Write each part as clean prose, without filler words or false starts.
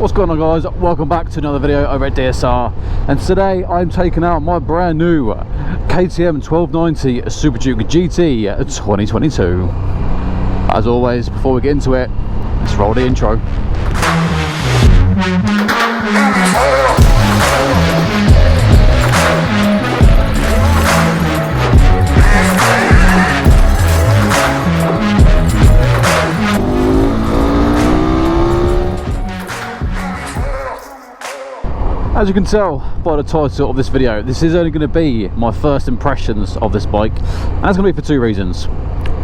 What's going on, guys? Welcome back to another video over at D.S.R, and today I'm taking out my brand new KTM 1290 Superduke GT 2022. As always, before we get into it, let's roll the intro. As you can tell by the title of this video, this is only going to be my first impressions of this bike, and that's going to be for two reasons.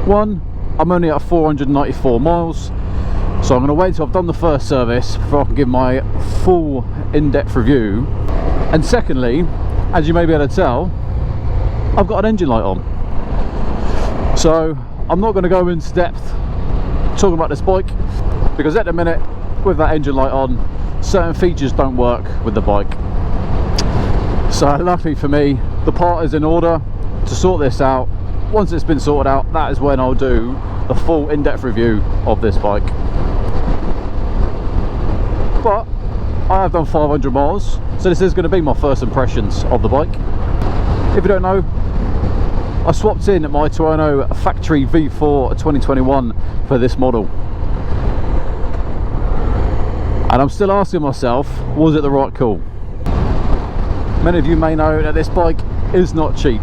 One, I'm only at 494 miles, so I'm going to wait till I've done the first service before I can give my full in-depth review. And secondly, as you may be able to tell, I've got an engine light on, so I'm not going to go into depth talking about this bike, because at the minute, with that engine light on, certain features don't work with the bike. So luckily for me, the part is in order to sort this out. Once it's been sorted out, that is when I'll do the full in-depth review of this bike. But I have done 500 miles, so this is going to be my first impressions of the bike. If you don't know, I swapped in my Tuono Factory V4 2021 for this model. And I'm still asking myself, was it the right call? Many of you may know that this bike is not cheap.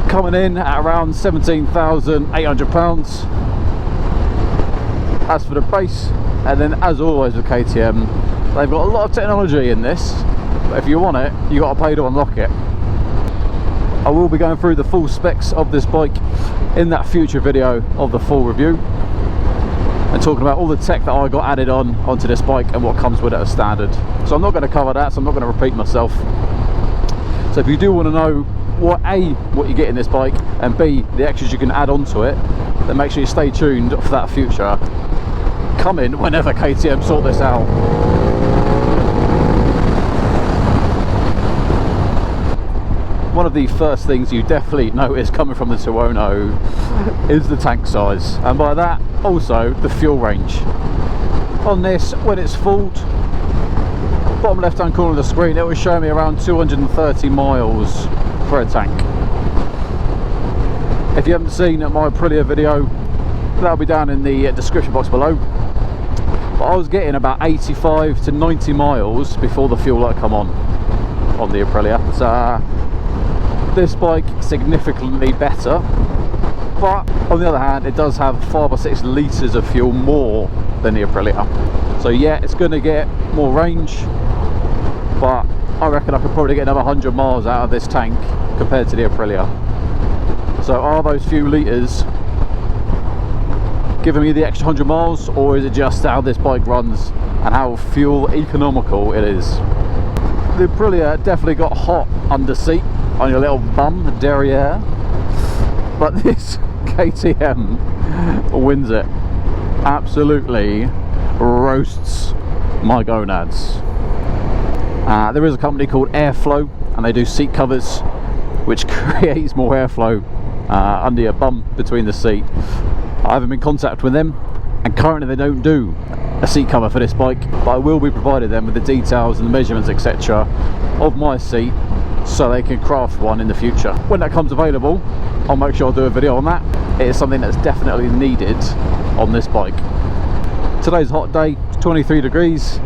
Coming in at around £17,800. That's for the base. And then, as always with KTM, they've got a lot of technology in this. But if you want it, you've got to pay to unlock it. I will be going through the full specs of this bike in that future video of the full review, and talking about all the tech that I got added onto this bike and what comes with it as standard. So I'm not going to cover that, so I'm not going to repeat myself. So if you do want to know what you get in this bike, and B, the extras you can add onto it, then make sure you stay tuned for that future coming whenever KTM sort this out. One of the first things you definitely notice coming from the Tuono is the tank size, and by that also the fuel range. On this, when it's full, bottom left hand corner of the screen, it will show me around 230 miles for a tank. If you haven't seen my Aprilia video, that'll be down in the description box below. But I was getting about 85 to 90 miles before the fuel light come on the Aprilia. So this bike significantly better, but on the other hand, it does have 5 or 6 litres of fuel more than the Aprilia. So yeah, it's going to get more range, but I reckon I could probably get another 100 miles out of this tank compared to the Aprilia. So are those few litres giving me the extra 100 miles, or is it just how this bike runs and how fuel economical it is? The Aprilia definitely got hot under seat on your little bum derriere, but this KTM wins it. Absolutely roasts my gonads. There is a company called Airflow, and they do seat covers, which creates more airflow under your bum between the seat. I haven't been in contact with them, and currently they don't do a seat cover for this bike, but I will be providing them with the details and the measurements, etc. of my seat, so they can craft one in the future. When that comes available, I'll make sure I'll do a video on that. It is something that's definitely needed on this bike. Today's a hot day, it's 23 degrees,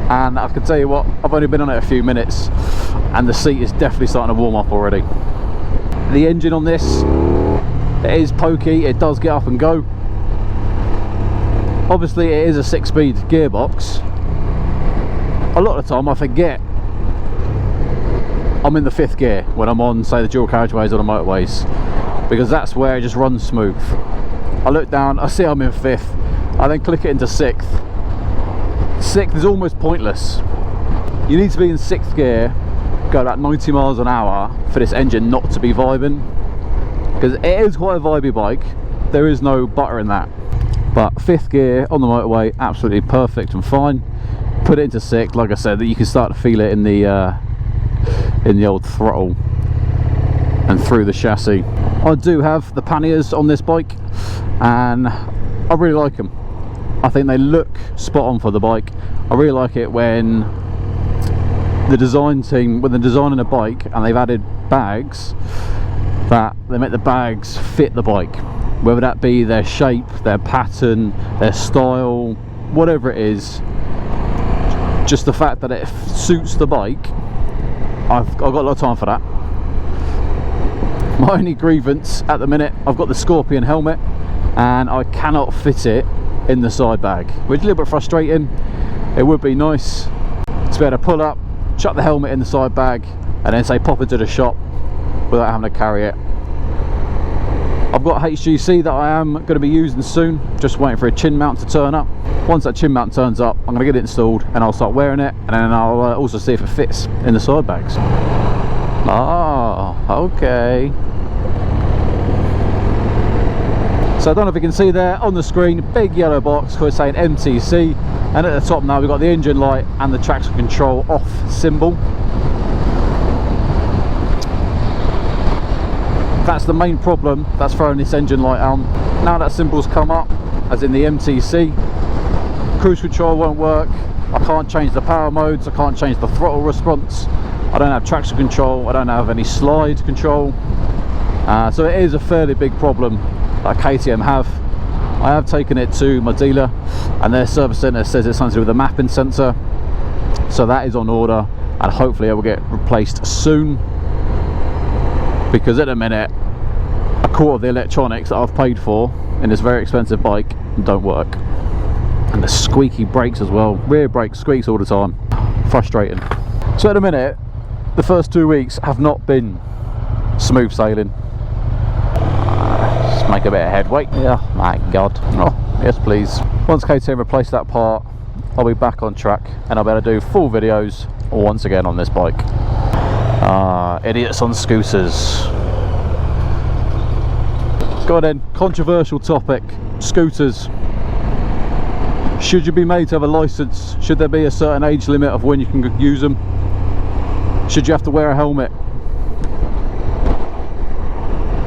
and I can tell you what, I've only been on it a few minutes and the seat is definitely starting to warm up already. The engine on this, it is pokey, it does get up and go. Obviously it is a 6-speed gearbox. A lot of the time I forget I'm in the 5th gear when I'm on, say, the dual carriageways or the motorways, because that's where it just runs smooth. I look down, I see I'm in 5th, I then click it into 6th. 6th is almost pointless. You need to be in 6th gear, go about 90 miles an hour for this engine not to be vibing, because it is quite a vibey bike, there is no butter in that. But 5th gear on the motorway, absolutely perfect and fine. Put it into 6th, like I said, that you can start to feel it in the old throttle and through the chassis. I do have the panniers on this bike, and I really like them. I think they look spot on for the bike. I really like it when the design team, when they're designing a bike and they've added bags, that they make the bags fit the bike, whether that be their shape, their pattern, their style, whatever it is. Just the fact that it suits the bike, I've got a lot of time for that. My only grievance at the minute, I've got the Scorpion helmet and I cannot fit it in the side bag, which is a little bit frustrating. It would be nice to be able to pull up, chuck the helmet in the side bag and then say pop into the shop without having to carry it. I've got HGC that I am going to be using soon, just waiting for a chin mount to turn up. Once that chin mount turns up, I'm going to get it installed and I'll start wearing it, and then I'll also see if it fits in the side bags. Oh, okay. So I don't know if you can see there on the screen, big yellow box saying MTC, and at the top now we've got the engine light and the traction control off symbol. That's the main problem that's throwing this engine light on. Now that symbol's come up, as in the MTC, cruise control won't work. I can't change the power modes, I can't change the throttle response, I don't have traction control, I don't have any slide control. So it is a fairly big problem that KTM have. I have taken it to my dealer and their service centre says it's something to do with the mapping sensor, so that is on order and hopefully it will get replaced soon, because at the minute a quarter of the electronics that I've paid for in this very expensive bike don't work. And the squeaky brakes as well, rear brake squeaks all the time, frustrating. So at the minute the first 2 weeks have not been smooth sailing. Just make a bit of headway. Yeah, my god. Oh yes please. Once KTM replace that part, I'll be back on track and I'll be able to do full videos once again on this bike. Idiots on scooters. Go on then, controversial topic, scooters. Should you be made to have a license? Should there be a certain age limit of when you can use them? Should you have to wear a helmet?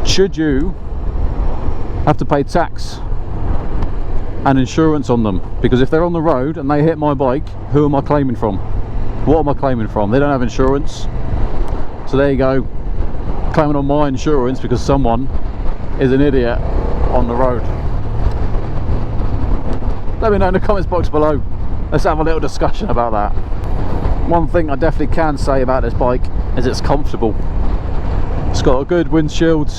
Should you have to pay tax and insurance on them? Because if they're on the road and they hit my bike, who am I claiming from? What am I claiming from? They don't have insurance. So there you go, claiming on my insurance because someone is an idiot on the road. Let me know in the comments box below. Let's have a little discussion about that. One thing I definitely can say about this bike is it's comfortable. It's got a good windshield,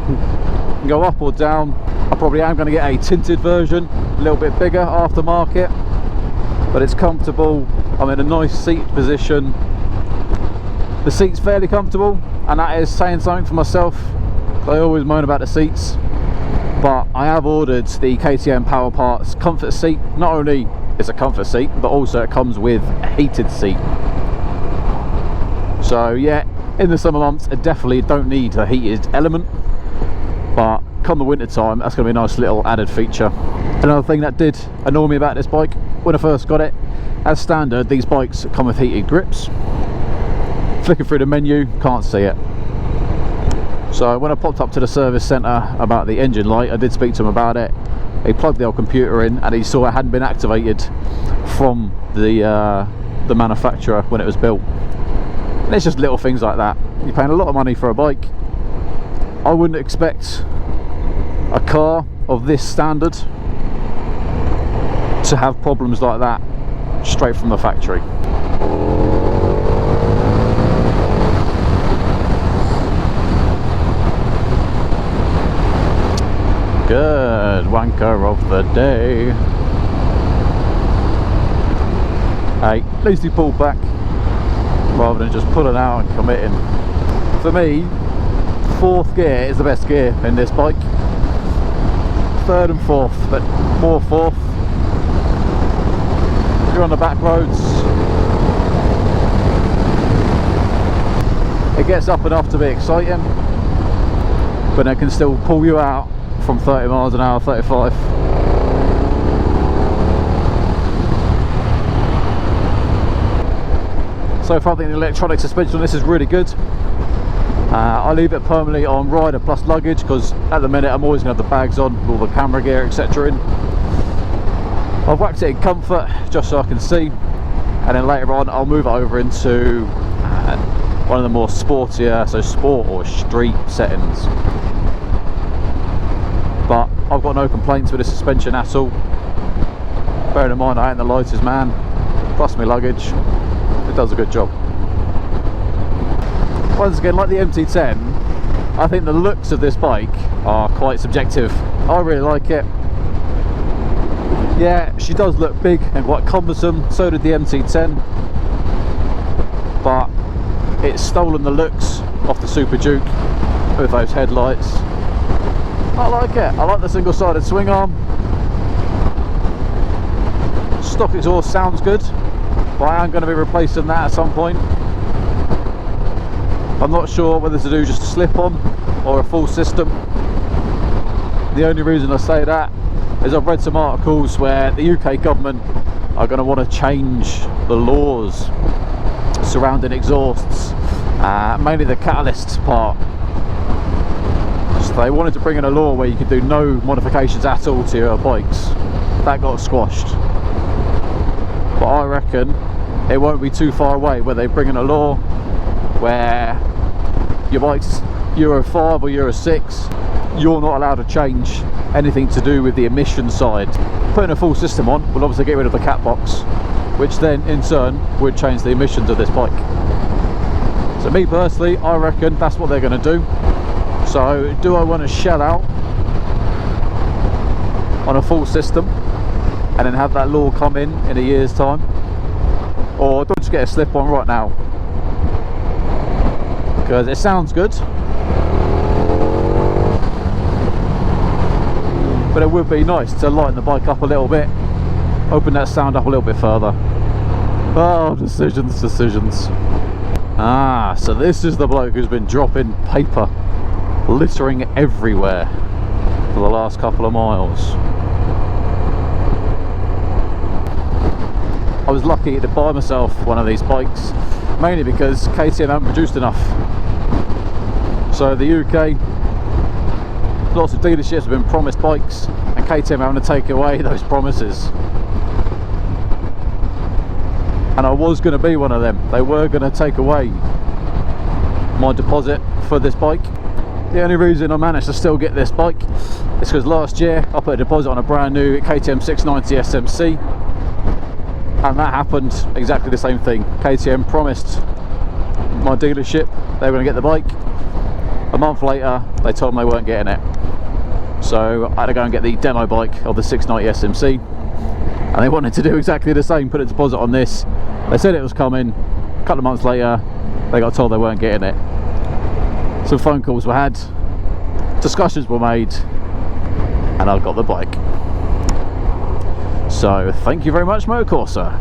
you can go up or down. I probably am going to get a tinted version, a little bit bigger aftermarket, but it's comfortable. I'm in a nice seat position. The seat's fairly comfortable, and that is saying something for myself. I always moan about the seats, but I have ordered the KTM Power Parts comfort seat. Not only is it a comfort seat, but also it comes with a heated seat. So yeah, in the summer months I definitely don't need a heated element, but come the winter time that's going to be a nice little added feature. Another thing that did annoy me about this bike when I first got it, as standard these bikes come with heated grips. Flicking through the menu, can't see it. So when I popped up to the service centre about the engine light, I did speak to him about it. He plugged the old computer in and he saw it hadn't been activated from the manufacturer when it was built. And it's just little things like that. You're paying a lot of money for a bike. I wouldn't expect a car of this standard to have problems like that straight from the factory. Good wanker of the day. Hey, at least he pulled back rather than just pulling out and committing. For me, fourth gear is the best gear in this bike. Third and fourth, but more fourth. If you're on the back roads, it gets up enough to be exciting, but it can still pull you out from 30 miles an hour, 35. So far I think the electronic suspension on this is really good. I leave it permanently on rider plus luggage because at the minute I'm always going to have the bags on with all the camera gear etc in. I've whacked it in comfort just so I can see, and then later on I'll move it over into one of the more sportier, so sport or street settings. But I've got no complaints with the suspension at all. Bearing in mind I ain't the lightest man, plus my luggage, it does a good job. Once again, like the MT10, I think the looks of this bike are quite subjective. I really like it. Yeah, she does look big and quite cumbersome, so did the MT10, but it's stolen the looks off the Superduke with those headlights. I like it. I like the single-sided swing arm. Stock exhaust sounds good, but I am going to be replacing that at some point. I'm not sure whether to do just a slip-on or a full system. The only reason I say that is I've read some articles where the UK government are going to want to change the laws surrounding exhausts, mainly the catalyst part. So they wanted to bring in a law where you could do no modifications at all to your bikes. That got squashed. But I reckon it won't be too far away where they bring in a law where your bike's Euro 5 or Euro 6, you're not allowed to change anything to do with the emission side. Putting a full system on will obviously get rid of the cat box, which then in turn would change the emissions of this bike. So me personally, I reckon that's what they're going to do. So do I want to shell out on a full system and then have that law come in a year's time, or do I just get a slip on right now? Because it sounds good, but it would be nice to lighten the bike up a little bit, open that sound up a little bit further. Oh, decisions. Ah, so this is the bloke who's been dropping paper littering everywhere for the last couple of miles. I was lucky to buy myself one of these bikes, mainly because KTM haven't produced enough. So the UK, lots of dealerships have been promised bikes, and KTM having to take away those promises. And I was going to be one of them. They were going to take away my deposit for this bike. The only reason I managed to still get this bike is because last year I put a deposit on a brand new KTM 690 SMC, and that happened exactly the same thing. KTM promised my dealership they were going to get the bike. A month later they told me they weren't getting it, so I had to go and get the demo bike of the 690 SMC, and they wanted to do exactly the same, put a deposit on this. They said it was coming. A couple of months later they got told they weren't getting it. Some phone calls were had, discussions were made, and I got the bike. So thank you very much, Motor Corsa.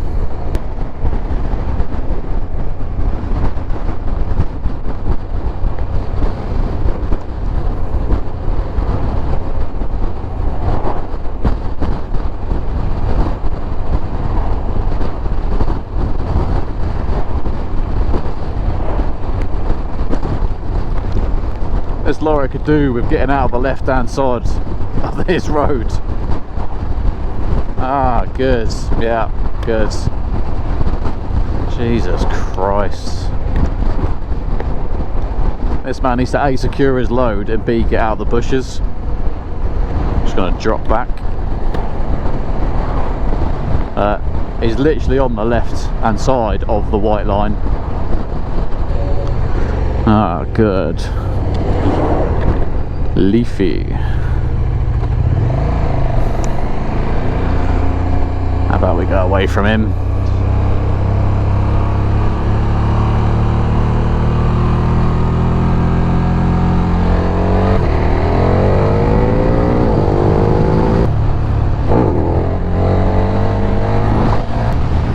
There's lorry could do with getting out of the left hand side of this road. Ah, good. Yeah, good. Jesus Christ. This man needs to A, secure his load, and B, get out of the bushes. Just gonna drop back. He's literally on the left hand side of the white line. Ah, good. Leafy. How about we go away from him?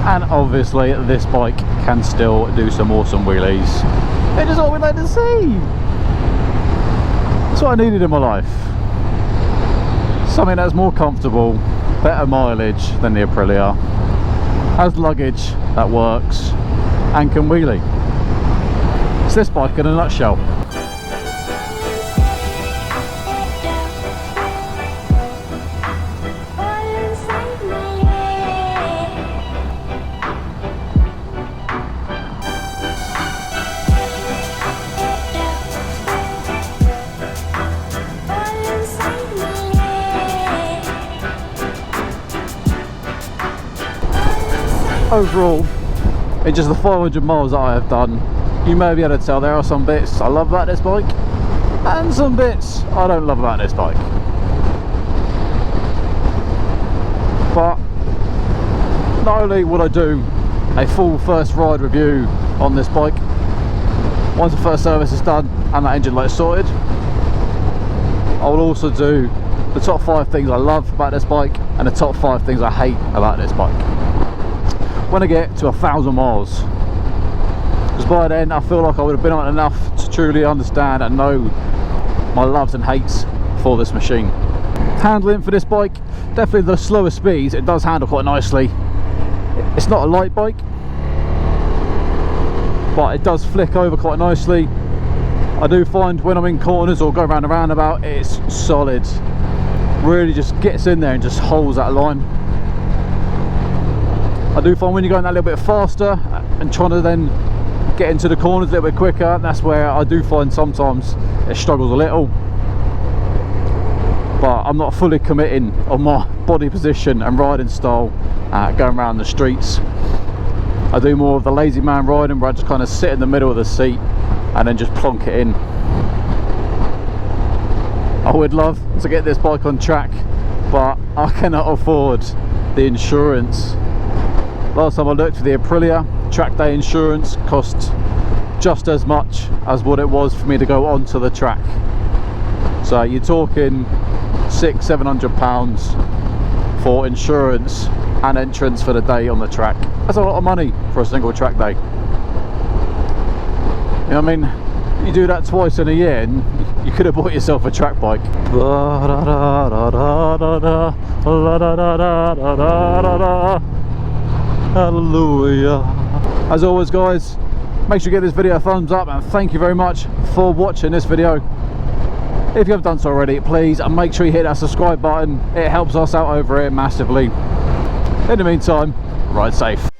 And obviously this bike can still do some awesome wheelies. It is all we'd like to see. That's what I needed in my life. Something that's more comfortable, better mileage than the Aprilia, has luggage that works, and can wheelie. It's this bike in a nutshell. overall, in just the 500 miles that I have done, you may be able to tell there are some bits I love about this bike and some bits I don't love about this bike. But not only will I do a full first ride review on this bike once the first service is done and that engine light is sorted, I will also do the top 5 things I love about this bike and the top 5 things I hate about this bike when I get to 1,000 miles, because by then I feel like I would have been on enough to truly understand and know my loves and hates for this machine. Handling for this bike, definitely the slower speeds, it does handle quite nicely. It's not a light bike, but it does flick over quite nicely. I do find when I'm in corners or go around a roundabout, it's solid, really just gets in there and just holds that line. I do find when you're going that little bit faster and trying to then get into the corners a little bit quicker, that's where I do find sometimes it struggles a little. But I'm not fully committing on my body position and riding style going around the streets. I do more of the lazy man riding, where I just kind of sit in the middle of the seat and then just plonk it in. I would love to get this bike on track, but I cannot afford the insurance. Last time I looked for the Aprilia, track day insurance cost just as much as what it was for me to go onto the track. So you're talking £600–700 for insurance and entrance for the day on the track. That's a lot of money for a single track day. You know what I mean? You do that twice in a year and you could have bought yourself a track bike. Hallelujah. As always guys, make sure you give this video a thumbs up, and thank you very much for watching this video. If you haven't done so already, please make sure you hit that subscribe button. It helps us out over here massively. In the meantime, ride safe.